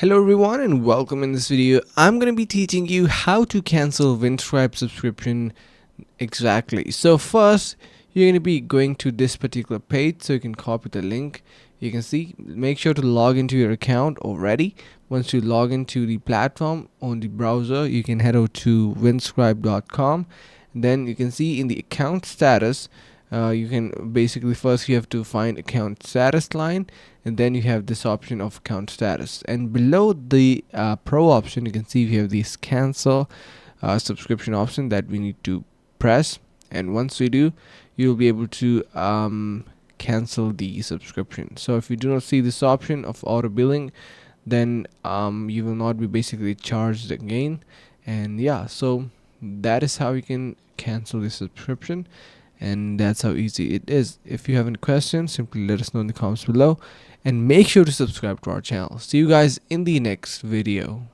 Hello everyone and welcome. In this video I'm going to be teaching you how to cancel Windscribe subscription exactly. So first you're going to be going to this particular page, so you can copy the link. You can see, make sure to log into your account already. Once you log into the platform on the browser, you can head over to windscribe.com. Then you can see in the account status, you can basically, first you have to find account status line, and then you have this option of account status, and below the pro option you can see we have this cancel subscription option that we need to press. And once we do, you'll be able to cancel the subscription. So if you do not see this option of auto billing, then you will not be basically charged again. And yeah, so that is how you can cancel the subscription, and that's how easy it is. If you have any questions, simply let us know in the comments below, and make sure to subscribe to our channel. See you guys in the next video.